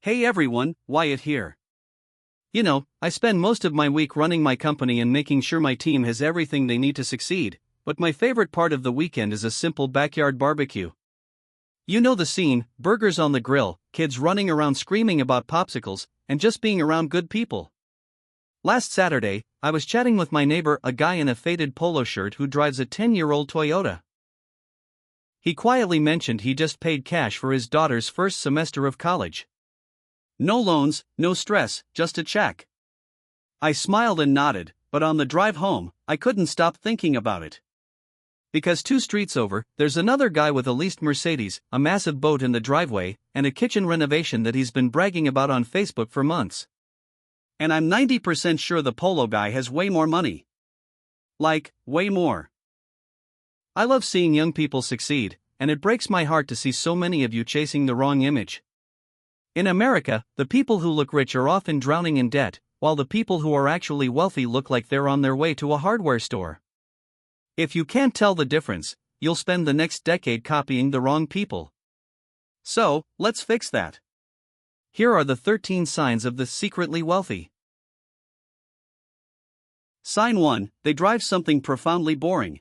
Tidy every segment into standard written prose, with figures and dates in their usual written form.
Hey everyone, Wyatt here. I spend most of my week running my company and making sure my team has everything they need to succeed, but my favorite part of the weekend is a simple backyard barbecue. You know the scene: burgers on the grill, kids running around screaming about popsicles, and just being around good people. Last Saturday, I was chatting with my neighbor, a guy in a faded polo shirt who drives a 10-year-old Toyota. He quietly mentioned he just paid cash for his daughter's first semester of college. No loans, no stress, just a check. I smiled and nodded, but on the drive home, I couldn't stop thinking about it. Because 2 streets over, there's another guy with a leased Mercedes, a massive boat in the driveway, and a kitchen renovation that he's been bragging about on Facebook for months. And I'm 90% sure the polo guy has way more money. Like, way more. I love seeing young people succeed, and it breaks my heart to see so many of you chasing the wrong image. In America, the people who look rich are often drowning in debt, while the people who are actually wealthy look like they're on their way to a hardware store. If you can't tell the difference, you'll spend the next decade copying the wrong people. So, let's fix that. Here are the 13 signs of the secretly wealthy. Sign 1: they drive something profoundly boring.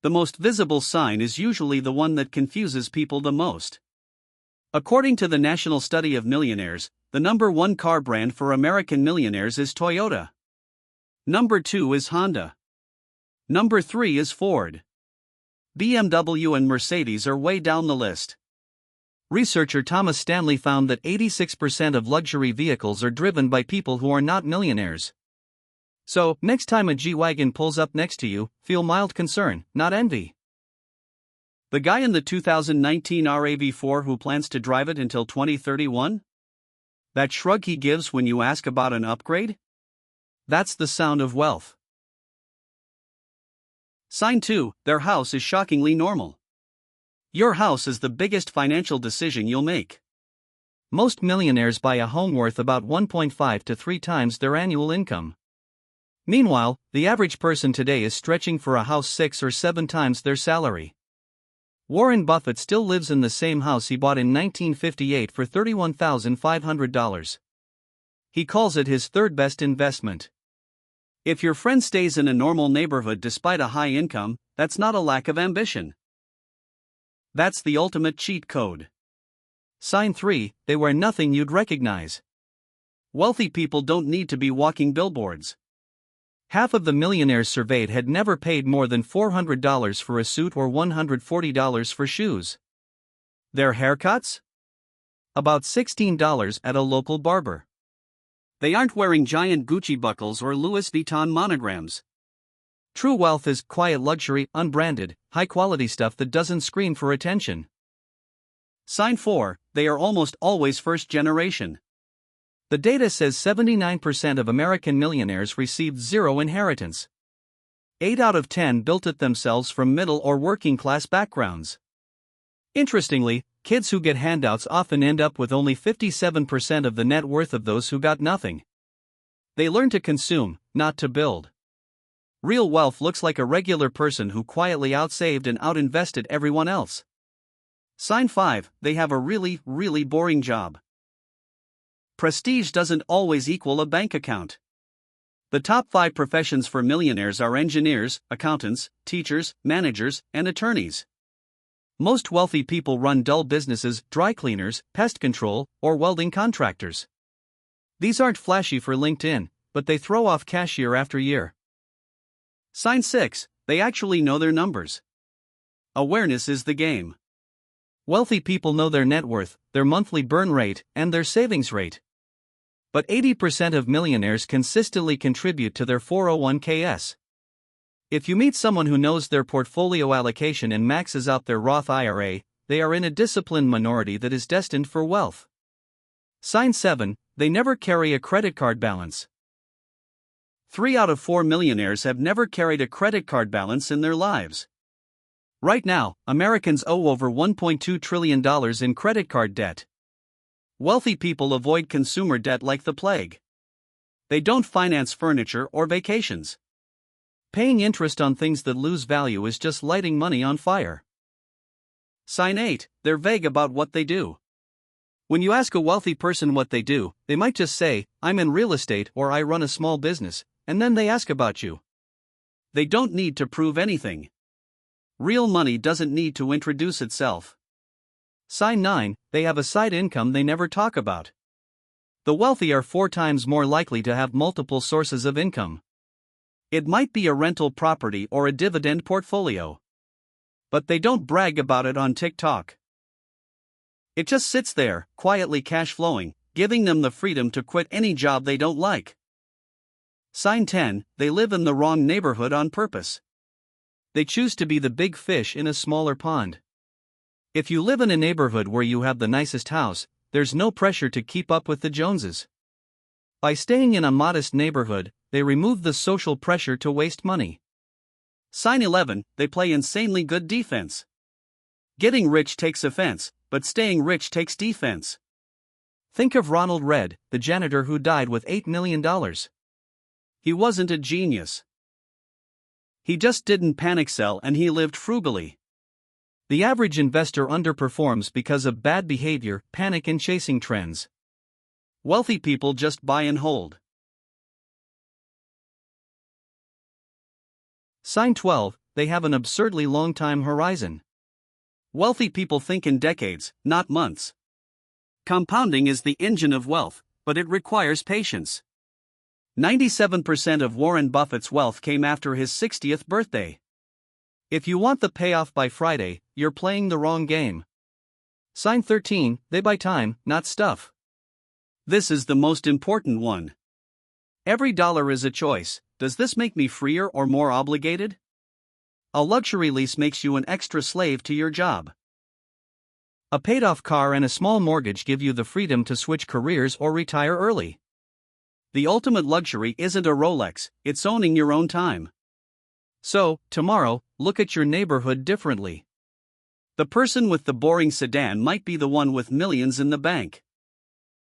The most visible sign is usually the one that confuses people the most. According to the National Study of Millionaires, the number 1 car brand for American millionaires is Toyota. Number 2 is Honda. Number 3 is Ford. BMW and Mercedes are way down the list. Researcher Thomas Stanley found that 86% of luxury vehicles are driven by people who are not millionaires. So, next time a G-Wagon pulls up next to you, feel mild concern, not envy. The guy in the 2019 RAV4 who plans to drive it until 2031? That shrug he gives when you ask about an upgrade? That's the sound of wealth. Sign 2: their house is shockingly normal. Your house is the biggest financial decision you'll make. Most millionaires buy a home worth about 1.5 to 3 times their annual income. Meanwhile, the average person today is stretching for a house 6 or 7 times their salary. Warren Buffett still lives in the same house he bought in 1958 for $31,500. He calls it his third best investment. If your friend stays in a normal neighborhood despite a high income, that's not a lack of ambition. That's the ultimate cheat code. Sign 3: they wear nothing you'd recognize. Wealthy people don't need to be walking billboards. Half of the millionaires surveyed had never paid more than $400 for a suit or $140 for shoes. Their haircuts? About $16 at a local barber. They aren't wearing giant Gucci buckles or Louis Vuitton monograms. True wealth is quiet luxury, unbranded, high-quality stuff that doesn't scream for attention. Sign 4: they are almost always first generation. The data says 79% of American millionaires received 0 inheritance. 8 out of 10 built it themselves from middle or working class backgrounds. Interestingly, kids who get handouts often end up with only 57% of the net worth of those who got nothing. They learn to consume, not to build. Real wealth looks like a regular person who quietly outsaved and outinvested everyone else. Sign 5: they have a really, really boring job. Prestige doesn't always equal a bank account. The top 5 professions for millionaires are engineers, accountants, teachers, managers, and attorneys. Most wealthy people run dull businesses: dry cleaners, pest control, or welding contractors. These aren't flashy for LinkedIn, but they throw off cash year after year. Sign 6: they actually know their numbers. Awareness is the game. Wealthy people know their net worth, their monthly burn rate, and their savings rate. But 80% of millionaires consistently contribute to their 401ks. If you meet someone who knows their portfolio allocation and maxes out their Roth IRA, they are in a disciplined minority that is destined for wealth. Sign 7: they never carry a credit card balance. 3 out of 4 millionaires have never carried a credit card balance in their lives. Right now, Americans owe over $1.2 trillion in credit card debt. Wealthy people avoid consumer debt like the plague. They don't finance furniture or vacations. Paying interest on things that lose value is just lighting money on fire. Sign 8: they're vague about what they do. When you ask a wealthy person what they do, they might just say, I'm in real estate or I run a small business, and then they ask about you. They don't need to prove anything. Real money doesn't need to introduce itself. Sign 9, they have a side income they never talk about. The wealthy are 4 times more likely to have multiple sources of income. It might be a rental property or a dividend portfolio. But they don't brag about it on TikTok. It just sits there, quietly cash flowing, giving them the freedom to quit any job they don't like. Sign 10, they live in the wrong neighborhood on purpose. They choose to be the big fish in a smaller pond. If you live in a neighborhood where you have the nicest house, there's no pressure to keep up with the Joneses. By staying in a modest neighborhood, they remove the social pressure to waste money. Sign 11, they play insanely good defense. Getting rich takes offense, but staying rich takes defense. Think of Ronald Read, the janitor who died with $8 million. He wasn't a genius. He just didn't panic sell and he lived frugally. The average investor underperforms because of bad behavior, panic and chasing trends. Wealthy people just buy and hold. Sign 12, they have an absurdly long time horizon. Wealthy people think in decades, not months. Compounding is the engine of wealth, but it requires patience. 97% of Warren Buffett's wealth came after his 60th birthday. If you want the payoff by Friday, you're playing the wrong game. Sign 13, they buy time, not stuff. This is the most important one. Every dollar is a choice. Does this make me freer or more obligated? A luxury lease makes you an extra slave to your job. A paid-off car and a small mortgage give you the freedom to switch careers or retire early. The ultimate luxury isn't a Rolex, it's owning your own time. So, tomorrow, look at your neighborhood differently. The person with the boring sedan might be the one with millions in the bank.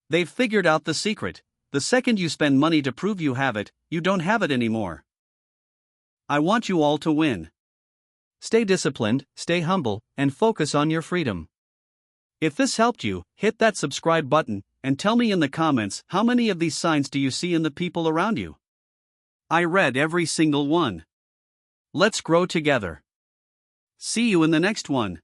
They've figured out the secret. The second you spend money to prove you have it, you don't have it anymore. I want you all to win. Stay disciplined, stay humble, and focus on your freedom. If this helped you, hit that subscribe button, and tell me in the comments how many of these signs do you see in the people around you. I read every single one. Let's grow together. See you in the next one.